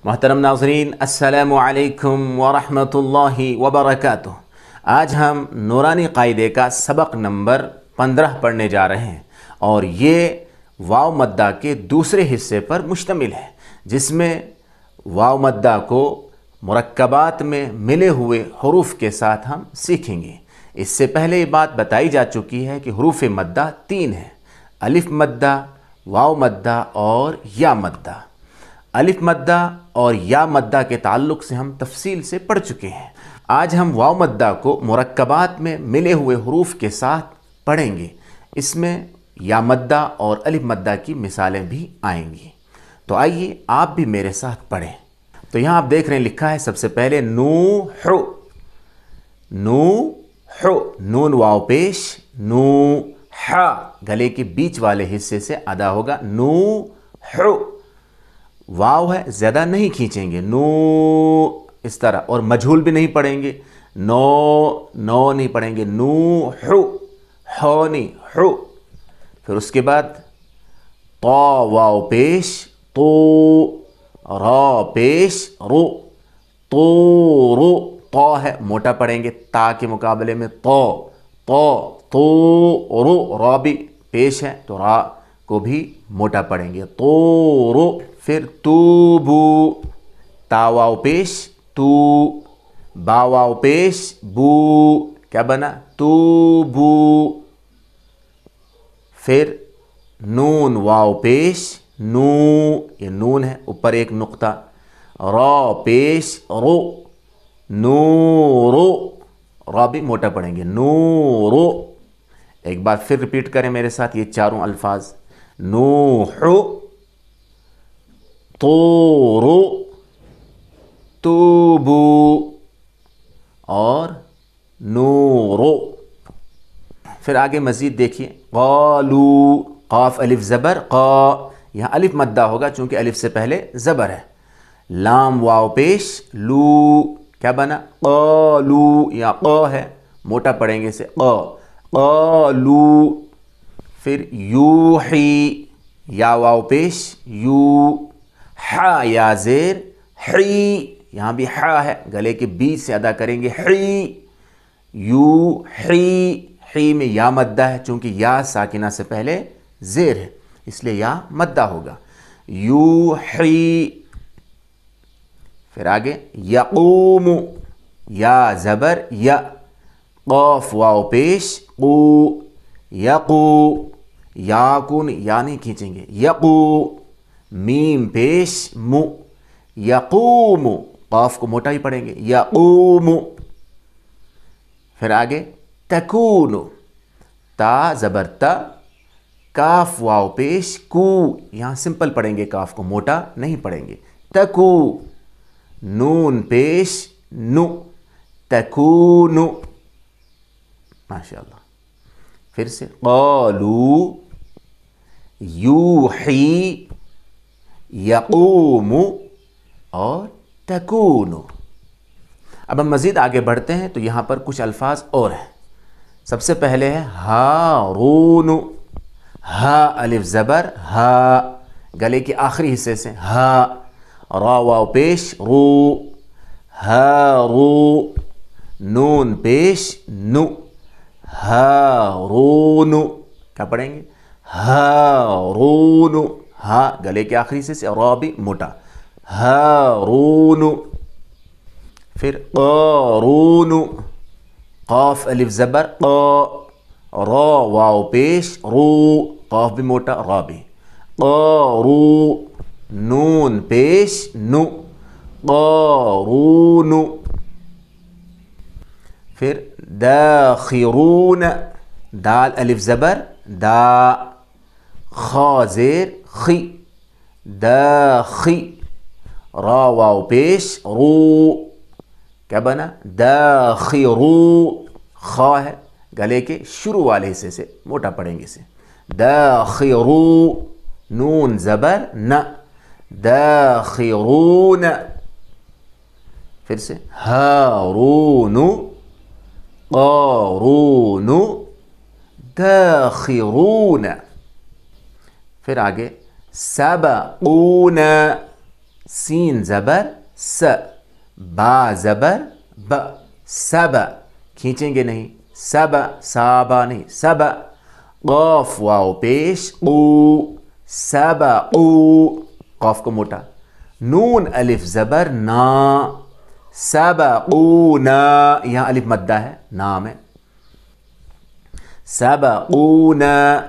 محترم ناظرین، السلام علیکم ورحمۃ اللہ وبرکاتہ۔ آج ہم نورانی قاعدے کا سبق نمبر 15 پڑھنے جا رہے ہیں، اور یہ واو مدہ کے دوسرے حصے پر مشتمل ہے، جس میں واو مدہ کو مرکبات میں ملے ہوئے حروف کے ساتھ ہم سیکھیں گے۔ اس سے پہلے یہ بات بتائی جا چکی ہے کہ حروف مدہ 3 ہیں: الف مدہ، واو مدہ اور یا مدہ۔ الف مدہ اور یا مدہ کے تعلق سے ہم تفصیل سے پڑھ چکے ہیں۔ آج ہم واو مدہ کو مرکبات میں ملے ہوئے حروف کے ساتھ پڑھیں گے۔ اس میں یا مدہ اور الف مدہ کی مثالیں بھی آئیں گی۔ تو آئیے آپ بھی میرے ساتھ پڑھیں۔ تو یہاں آپ دیکھ رہے ہیں لکھا ہے سب سے پہلے نوح، نوح، نون واو پیش، نوح، گلے کے بیچ والے حصے سے ادا ہوگا نوح۔ واو ہے، زیادہ نہیں کھینچیں گے، نو اس طرح، اور مجھول بھی نہیں پڑھیں گے، نو نہیں پڑھیں گے، نو ہو نہیں، ہو۔ پھر اس کے بعد طا واو پیش، تو، را پیش، رو، تو رو، طا ہے موٹا پڑھیں گے تا کے مقابلے میں، تو رو، را بھی پیش ہے تو را کو بھی موٹا پڑھیں گے، تو رو۔ پھر توبو، تا واو پیش، تو، با واو پیش، بو، کیا بنا؟ توبو۔ پھر نون واو پیش، نو، یہ نون ہے اوپر ایک نقطہ، را پیش، رو، نورو، را بھی موٹا پڑھیں گے، نورو۔ ایک بار پھر ریپیٹ کریں میرے ساتھ یہ چاروں الفاظ: نوح، طور، توبو اور نورو۔ پھر آگے مزید دیکھیے، قالو، قاف الف زبر، قا، یہاں الف مدہ ہوگا چونکہ الف سے پہلے زبر ہے۔ لام واو پیش، لو، کیا بنا؟ قالو، یا قا ہے موٹا پڑھیں گے اسے، قا، قالو۔ پھر یوحی، یا واو پیش، یو، ہا یا زیر، حی، یہاں بھی ہا ہے گلے کے بیچ سے ادا کریں گے، حی، یو حی، حی میں یا مدہ ہے چونکہ یا ساکنہ سے پہلے زیر ہے اس لیے یا مدہ ہوگا، یو حی۔ پھر آگے یقوم، یا زبر، یا، قاف واو پیش، قو، یقو، یا کون یا نہیں کھینچیں گے، یقو، میم پیش، مو، یقوم، قاف کو موٹا ہی پڑھیں گے، یقوم۔ پھر آگے تکون، تا زبر تا، کاف واو پیش، کو، یہاں سمپل پڑھیں گے کاف کو، موٹا نہیں پڑھیں گے، تکو، نون پیش، نو، تکونو، ماشاءاللہ۔ پھر سے قالو، یوحی، یقوم اور تکون۔ اب ہم مزید آگے بڑھتے ہیں تو یہاں پر کچھ الفاظ اور ہیں۔ سب سے پہلے ہے ہارون، ہا الف زبر، ہا، گلے کے آخری حصے سے ہا، را واو پیش، رو، ہارو، نون پیش، نو، ہارون، کیا پڑھیں گے؟ ہارون، ہا گلے کے آخری سے را بھی موٹا، ہارون۔ پھر قارون، قاف الف زبر، قا، را واو پیش، رو، قاف بھی موٹا، را بھی، قارو، نون پیش، نو، قارون۔ پھر داخرون، دال الف زبر، دا، خا زیر، خی، داخی، را واو پیش، رو، کیا بنا؟ داخرو، خا ہے گلے کے شروع والے حصے سے موٹا پڑھیں گے اسے، داخرو، نون زبر، ن، داخرون۔ پھر سے ہارون، قارون، داخرون۔ پھر آگے سبقون، سین زبر س، با زبر ب، سب، کھینچیں گے نہیں، سب، سابا نہیں، سب، قاف واو پیش قو، سب قو، قاف کو موٹا، نون الف زبر نا، سبقونا، یہاں الف مدہ ہے، نام ہے، سبقونا.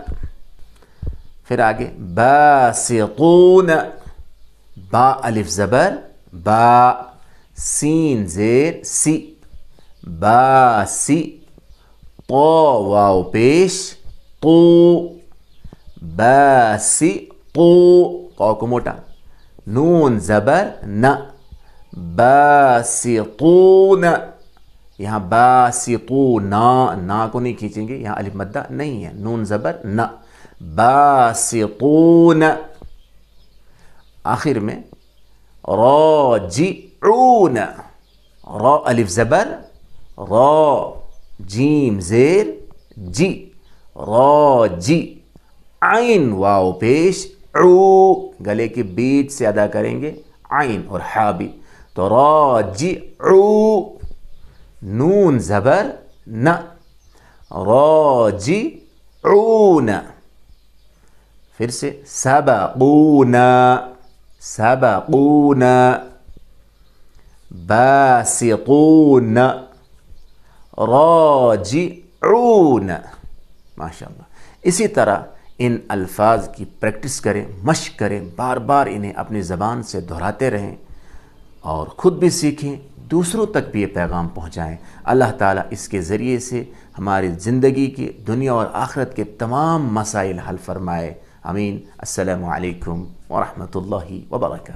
پھر آگے باسطون، با الف زبر با، سین زیر سی، باسی، طا واو پیش طو، باسی طو، قاف کو موٹا، نون زبر ن، باسطون، یہاں باسطونا، نا کو نہیں کھینچیں گے، یہاں الف مدہ نہیں ہے، نون زبر ن، باسطون. آخر میں راجعون، را الف زبر را، جیم زیر جی، راجی، عین واو پیش عو، گلے کے بیچ سے ادا کریں گے عین اور حا بھی، تو راجعو، نون زبر ن، راجعون. پھر سے سبقونا، سبقونا، باسطون، راجعون. ماشاء اللہ. اسی طرح ان الفاظ کی پریکٹس کریں، مشق کریں، بار بار انہیں اپنی زبان سے دہراتے رہیں اور خود بھی سیکھیں، دوسروں تک بھی یہ پیغام پہنچائیں. اللہ تعالیٰ اس کے ذریعے سے ہماری زندگی کی، دنیا اور آخرت کے تمام مسائل حل فرمائے. آمین. السلام علیکم ورحمۃ اللہ وبرکاتہ.